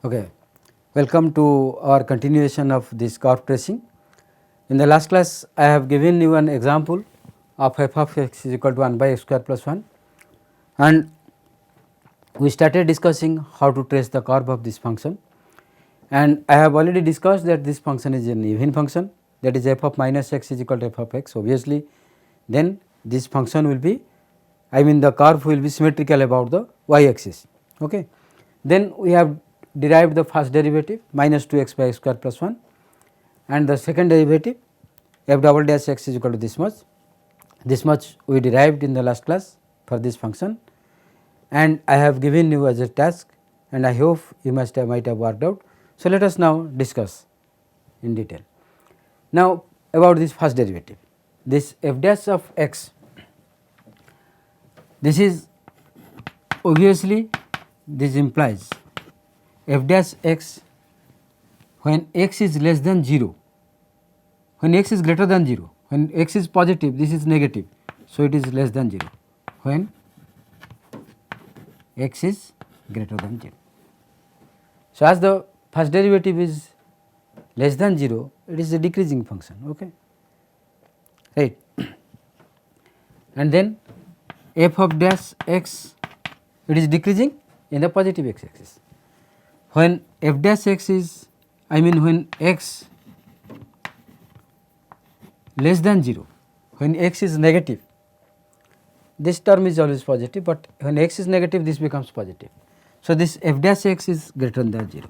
Okay. Welcome to our continuation of this curve tracing. In the last class, I have given you an example of f of x is equal to 1 by x square plus 1, and we started discussing how to trace the curve of this function, and I have already discussed that this function is an even function, that is f of minus x is equal to f of x. Obviously, then this function will be, the curve will be symmetrical about the y axis. Okay. Then we have derived the first derivative minus 2 x by x square plus 1, and the second derivative f double dash x is equal to this much. This much we derived in the last class for this function, and I have given you as a task, and I hope you might have worked out. So, let us now discuss in detail. Now, about this first derivative, this f dash of x, this is obviously, this implies f dash x when x is less than 0, when x is greater than 0, when x is positive, this is negative. So, it is less than 0 when x is greater than 0. So, as the first derivative is less than 0, it is a decreasing function, okay, right. And then f of dash x, it is decreasing in the positive x axis. When f dash x is, when x less than 0, when x is negative, this term is always positive, but when x is negative, this becomes positive. So, this f dash x is greater than 0.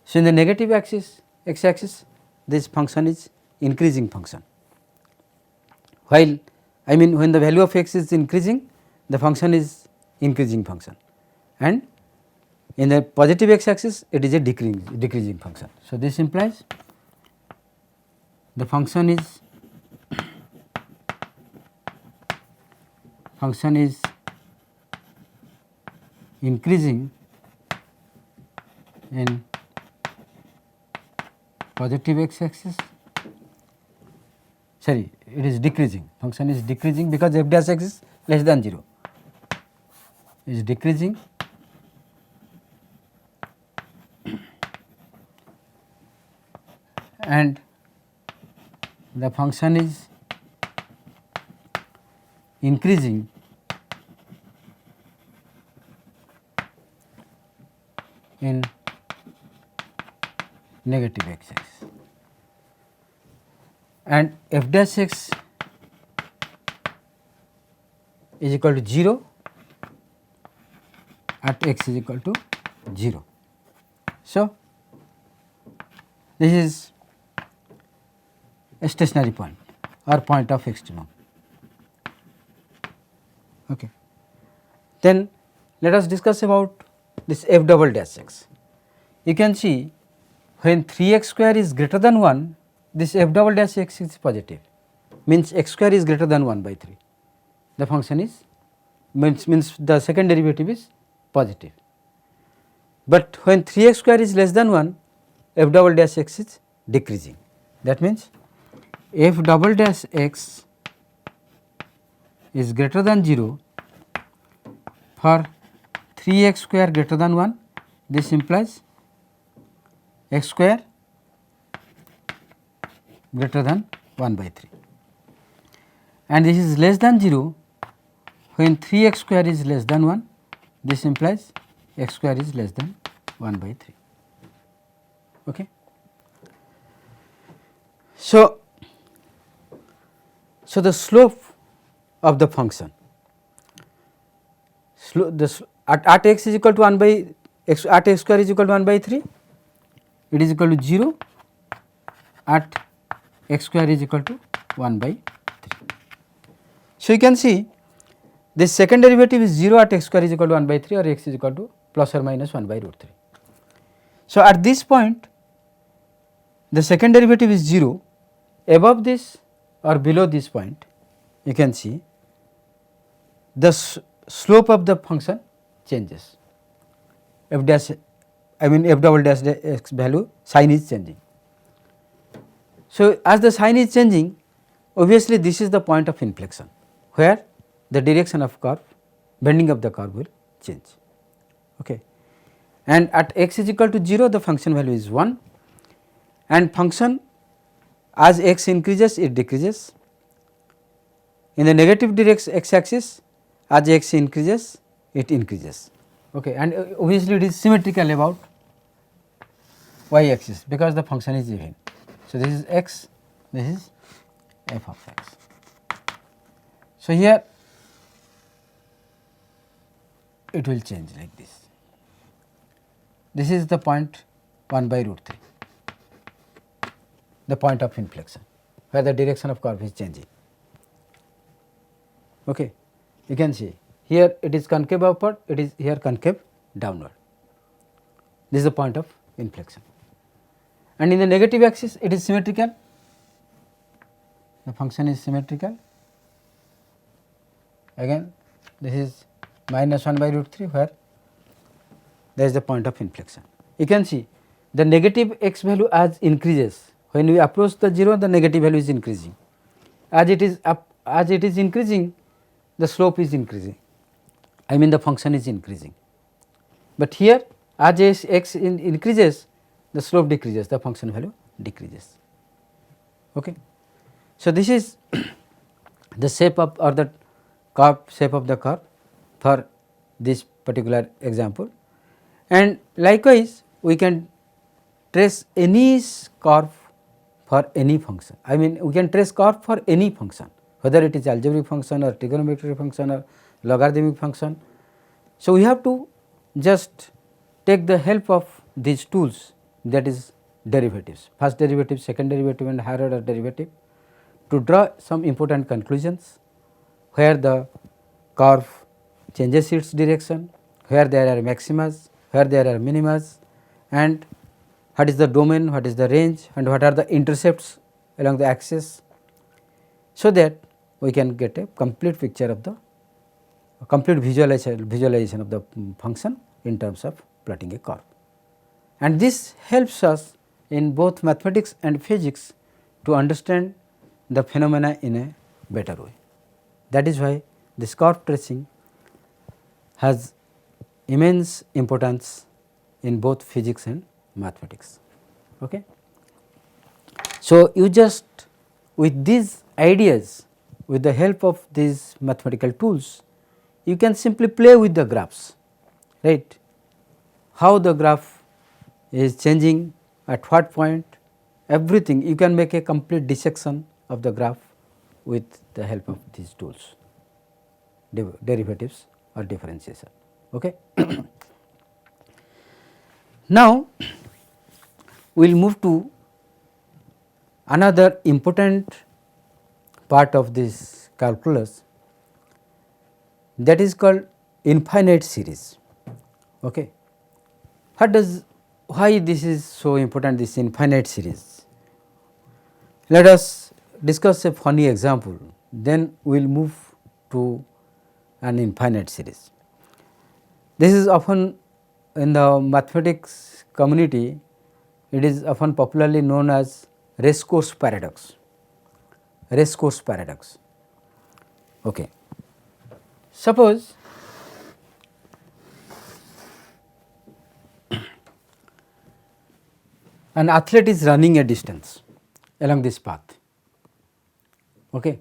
So, in the negative axis, x axis, this function is increasing function, while when the value of x is increasing, the function is increasing function, and in the positive x axis, it is a decreasing function. So, this implies the function is increasing in positive x axis, sorry, it is decreasing, function is decreasing because f dash x is less than 0, is decreasing and the function is increasing in negative x axis, and f dash x is equal to 0 at x is equal to 0. So, this is a stationary point or point of extremum. Okay. Then let us discuss about this f double dash x. You can see when 3x square is greater than 1, this f double dash x is positive, means x square is greater than 1 by 3. The function is means the second derivative is positive. But when 3x square is less than 1, f double dash x is decreasing. That means f double dash x is greater than 0 for 3x square greater than 1. This implies x square greater than 1 by 3, and this is less than 0 when 3x square is less than 1. This implies x square is less than 1 by 3. Okay. So, the slope of the function at x is equal to 1 by x, at x square is equal to 1 by 3, it is equal to 0 at x square is equal to 1 by 3. So, you can see this second derivative is 0 at x square is equal to 1 by 3 or x is equal to plus or minus 1 by root 3. So, at this point the second derivative is 0, above this or below this point you can see the slope of the function changes, f dash f double dash x value sign is changing. So, as the sign is changing, obviously this is the point of inflection where the direction of curve, bending of the curve will change. Okay. and at x is equal to 0 the function value is 1, and function as x increases it decreases. In the negative direction x axis as x increases it increases, okay. And obviously it is symmetrical about y axis because the function is even. So, this is x, this is f of x. So, here it will change like this. This is the point 1 by root 3, the point of inflection where the direction of curve is changing. Okay. You can see here it is concave upward, it is here concave downward. This is the point of inflection. And in the negative axis it is symmetrical, the function is symmetrical. Again this is minus 1 by root 3 where there is the point of inflection. You can see the negative x value as increases, when we approach the 0 the negative value is increasing, as it is up, as it is increasing the slope is increasing, I mean the function is increasing. But here as x increases the slope decreases, the function value decreases. Okay. So, this is the shape of or the curve shape of the curve for this particular example, and likewise we can trace any curve for any function. I mean we can trace curve for any function, whether it is algebraic function or trigonometric function or logarithmic function. So, we have to just take the help of these tools, that is derivatives, first derivative, second derivative and higher order derivative, to draw some important conclusions where the curve changes its direction, where there are maximas, where there are minimas, and what is the domain, what is the range, and what are the intercepts along the axis, so that we can get a complete picture of the complete visualization of the function in terms of plotting a curve. And this helps us in both mathematics and physics to understand the phenomena in a better way. That is why this curve tracing has immense importance in both physics and mathematics. Okay. So, you just with these ideas, with the help of these mathematical tools, you can simply play with the graphs, right, how the graph is changing at what point, everything you can make a complete dissection of the graph with the help of these tools, derivatives or differentiation. Okay. Now, we will move to another important part of this calculus, that is called infinite series. Okay. Why this is so important, this infinite series? Let us discuss a funny example, then we will move to an infinite series. This is often in the mathematics community, it is often popularly known as race course paradox. Race course paradox. Okay. Suppose an athlete is running a distance along this path. Okay.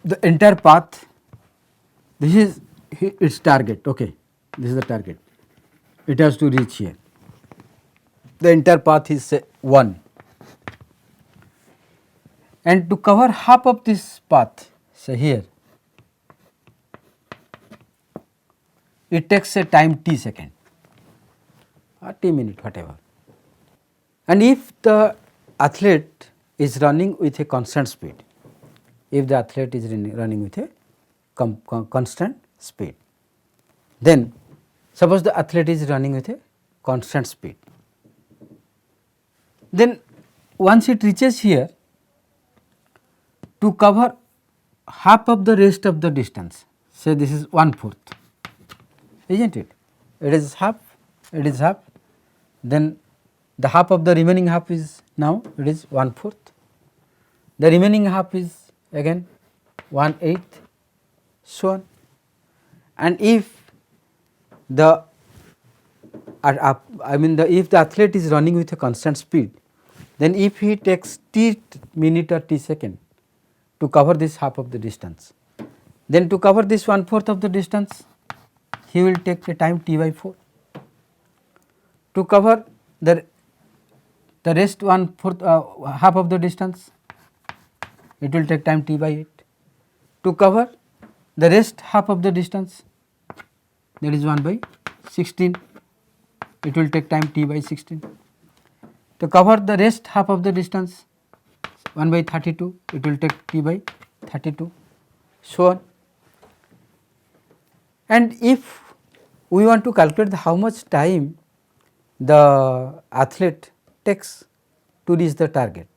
The entire path, this is its target. Okay. This is the target. It has to reach here. The entire path is say 1, and to cover half of this path, say here, it takes a time t second or t minute, whatever. And if the athlete is running with a constant speed, if the athlete is running with a constant speed, then suppose the athlete is running with a constant speed, then once it reaches here, to cover half of the rest of the distance, say this is 1/4, isn't it? It is half, it is half, then the half of the remaining half is now it is 1/4, the remaining half is again 1/8, so on. And if the I mean if the athlete is running with a constant speed, then if he takes t minute or t second to cover this half of the distance, then to cover this 1/4 of the distance he will take a time t by 4. To cover the rest 1/4 half of the distance, it will take time t by 8. To cover the rest half of the distance, that is 1 by 16, it will take time t by 16. To cover the rest half of the distance, 1 by 32, it will take t by 32, so on. And if we want to calculate how much time the athlete takes to reach the target,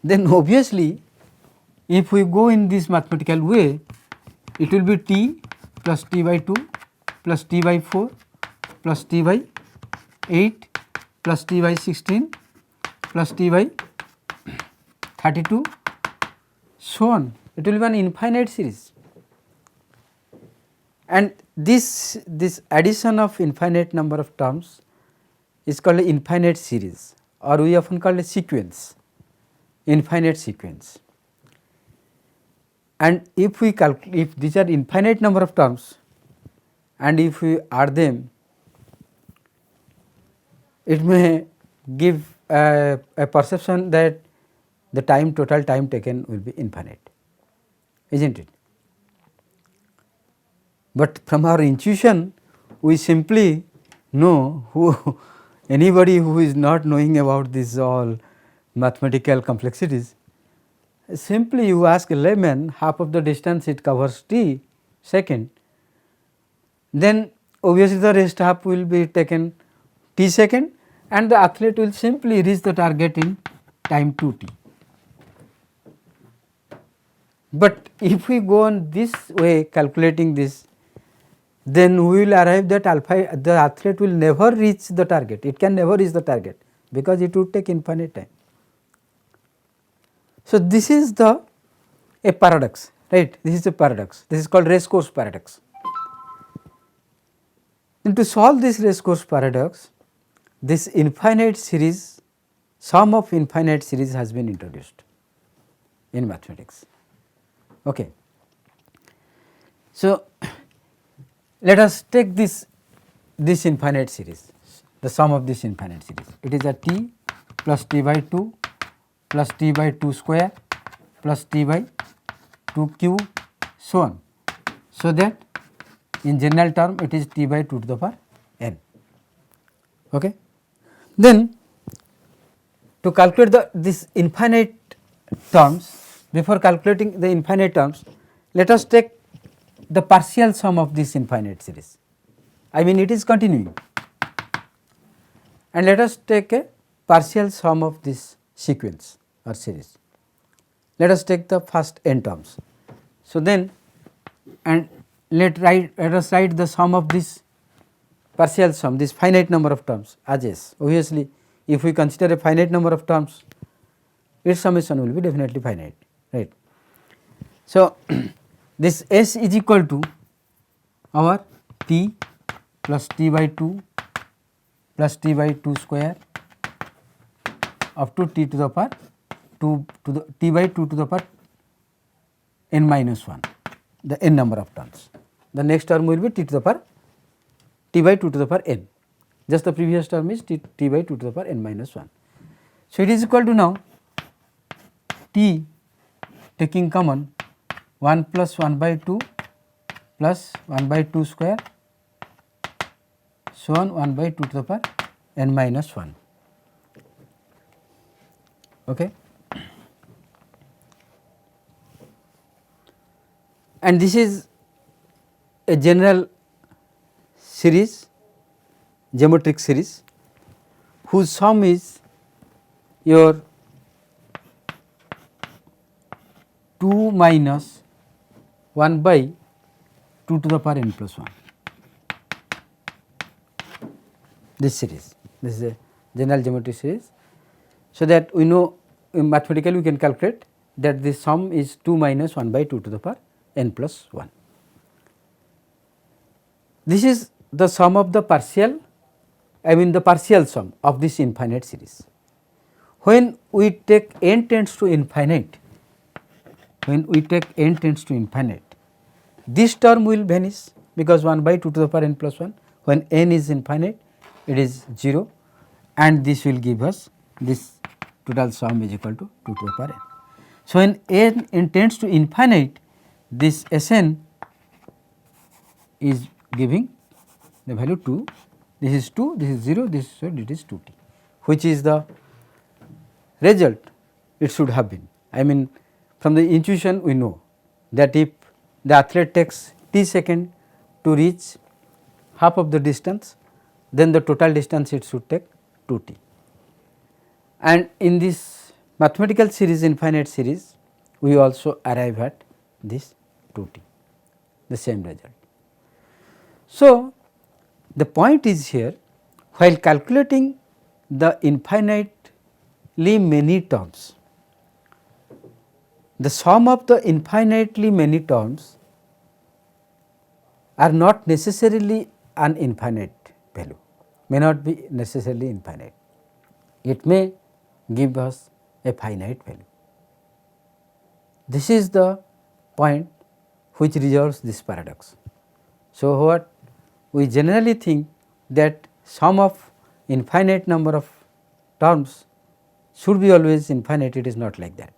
then obviously if we go in this mathematical way, it will be t plus t by 2 plus t by 4 plus t by 8 plus t by 16 plus t by 32, so on. It will be an infinite series, and this addition of infinite number of terms is called an infinite series, or we often call a sequence, infinite sequence. And if we calculate, if these are infinite number of terms and if we add them, it may give a perception that the total time taken will be infinite, isn't it? But from our intuition, we simply know anybody who is not knowing about this all mathematical complexities, simply you ask a layman, half of the distance it covers t second, then obviously the rest half will be taken t second, and the athlete will simply reach the target in time 2t. But if we go on this way calculating this, then we will arrive that the athlete will never reach the target, it can never reach the target because it would take infinite time. So, this is a paradox, right? This is a paradox, this is called race course paradox. And to solve this race course paradox, this infinite series, sum of infinite series has been introduced in mathematics. Okay. So, let us take this infinite series, the sum of this infinite series. It is a t plus t by 2 plus t by 2 square plus t by 2 cube, so on. So that in general term it is t by 2 to the power n. Okay. Then to calculate this infinite terms, before calculating the infinite terms, let us take the partial sum of this infinite series. I mean it is continuing, and let us take a partial sum of this sequence or series. Let us take the first n terms. So then, and let us write the sum of this partial sum, this finite number of terms as s. Obviously, if we consider a finite number of terms, its summation will be definitely finite, right. So, this s is equal to our t plus t by 2 plus t by 2 square up to t to the power 2 to the t by 2 to the power n minus 1, the n number of terms. The next term will be t to the power t by 2 to the power n, just the previous term is t by 2 to the power n minus 1. So, it is equal to now t taking common 1 plus 1 by 2 plus 1 by 2 square, so on 1 by 2 to the power n minus 1. Okay. And this is a general series, geometric series, whose sum is your 2 minus 1 by 2 to the power n plus 1. This series, this is a general geometric series. So that we know mathematically we can calculate that this sum is 2 minus 1 by 2 to the power n plus 1. This is the sum of the partial, I mean the partial sum of this infinite series. When we take n tends to infinite, this term will vanish, because 1 by 2 to the power n plus 1, when n is infinite it is 0, and this will give us this total sum is equal to 2 to the power n. So, when n tends to infinite, this Sn is giving the value 2, this is 2, this is 0, this is, so it is 2t, which is the result it should have been. I mean, from the intuition we know that if the athlete takes t second to reach half of the distance, then the total distance it should take 2t. And in this mathematical series, infinite series, we also arrive at this 2t, the same result. So, the point is here, while calculating the infinitely many terms, the sum of the infinitely many terms are not necessarily an infinite value, may not be necessarily infinite, it may give us a finite value. This is the point which resolves this paradox. So, what we generally think that sum of infinite number of terms should be always infinite, it is not like that.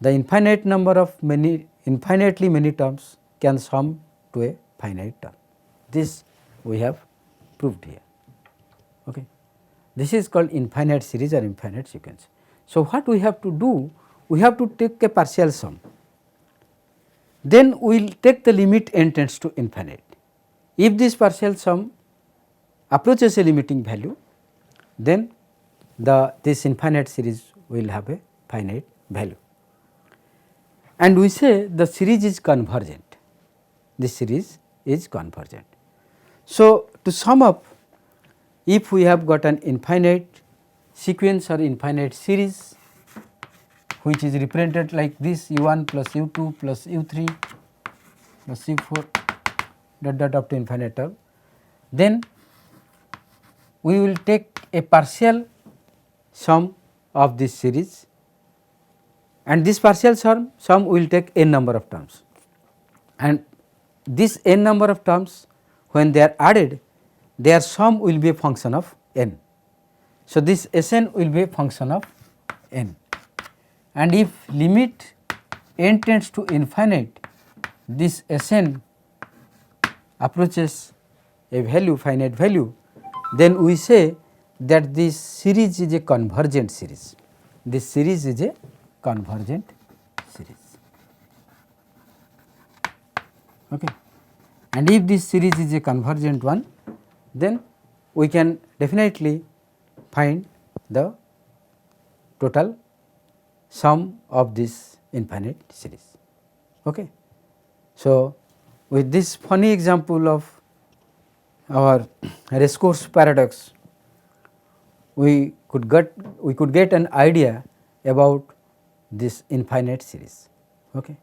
The infinite number of infinitely many terms can sum to a finite term. This we have proved here. Okay. This is called infinite series or infinite sequence. So, what we have to do? We have to take a partial sum, then we will take the limit n tends to infinite. If this partial sum approaches a limiting value, then this infinite series will have a finite value, and we say the series is convergent, this series is convergent. So, to sum up, if we have got an infinite sequence or infinite series which is represented like this, u1 plus u2 plus u3 plus u4 dot dot up to infinite term, then we will take a partial sum of this series, and this partial sum will take n number of terms, and this n number of terms when they are added, their sum will be a function of n. So, this Sn will be a function of n, and if limit n tends to infinite, this Sn approaches a value, finite value, then we say that this series is a convergent series. This series is a convergent series. Okay. And if this series is a convergent one, then we can definitely find the total sum of this infinite series. Okay. So, with this funny example of our race course paradox, we could get an idea about this infinite series. Okay.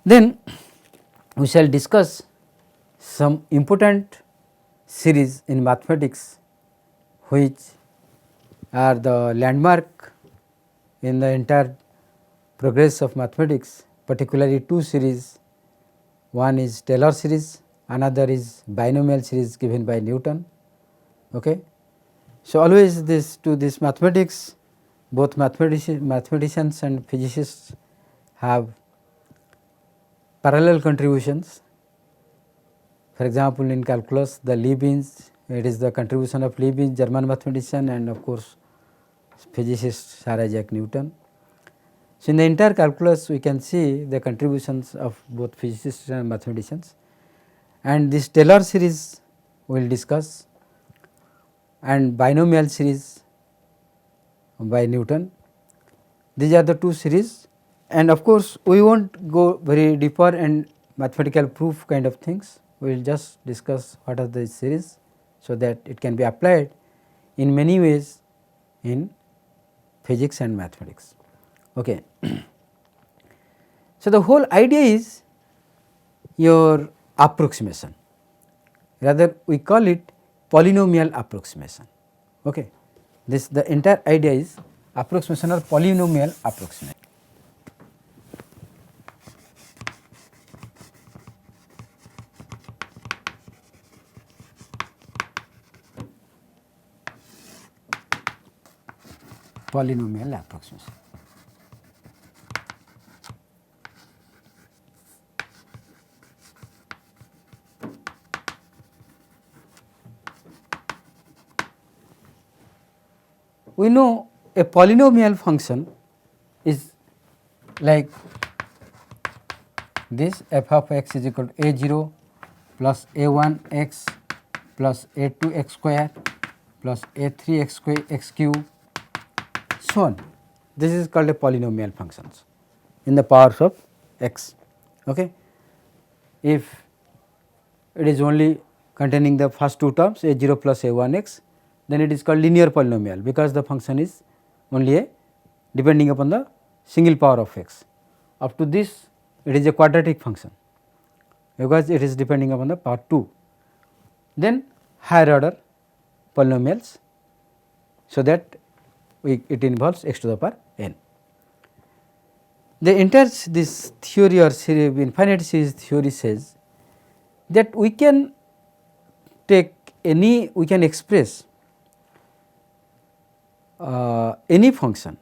Then we shall discuss some important series in mathematics which are the landmark in the entire progress of mathematics, particularly two series. One is Taylor series, another is binomial series given by Newton. Okay. So, always this mathematics, both mathematicians and physicists have parallel contributions. For example, in calculus, the Leibniz, it is the contribution of Leibniz, German mathematician, and of course, physicist Sir Isaac Newton. So, in the entire calculus, we can see the contributions of both physicists and mathematicians, and this Taylor series we will discuss, and binomial series by Newton. These are the two series, and of course, we will not go very deeper and mathematical proof kind of things. We will just discuss what are the series, so that it can be applied in many ways in physics and mathematics. Okay. So, the whole idea is your approximation. rather we call it polynomial approximation. Okay. This the entire idea is approximation or polynomial approximation. Polynomial approximation. We know a polynomial function is like this f of x is equal to a0 plus a1 x plus a2 x square plus a3 x square x cube, so on. This is called a polynomial functions in the powers of x. Okay. If it is only containing the first two terms a0 plus a1 x, then it is called linear polynomial, because the function is only a depending upon the single power of x. Up to this it is a quadratic function, because it is depending upon the power 2. Then higher order polynomials, so that it involves x to the power n. The entire this theory or series, infinite series theory says that we can take any, we can express any function.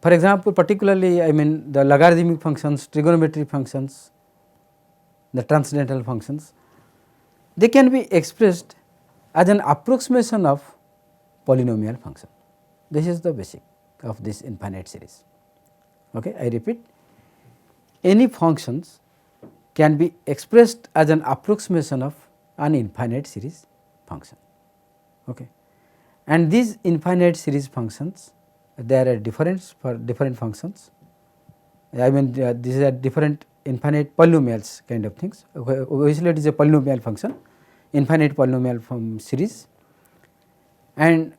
For example, particularly I mean the logarithmic functions, trigonometric functions, the transcendental functions, they can be expressed as an approximation of polynomial function. This is the basic of this infinite series. Okay. I repeat, any functions can be expressed as an approximation of an infinite series function. Okay. And these infinite series functions, there are difference for different functions. I mean these are different infinite polynomials kind of things. Obviously, it is a polynomial function, infinite polynomial series, and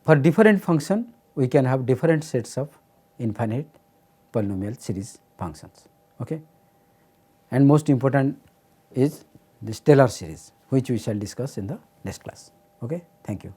for different function we can have different sets of infinite polynomial series functions. Okay. And most important is the Taylor series, which we shall discuss in the next class. Okay. Thank you.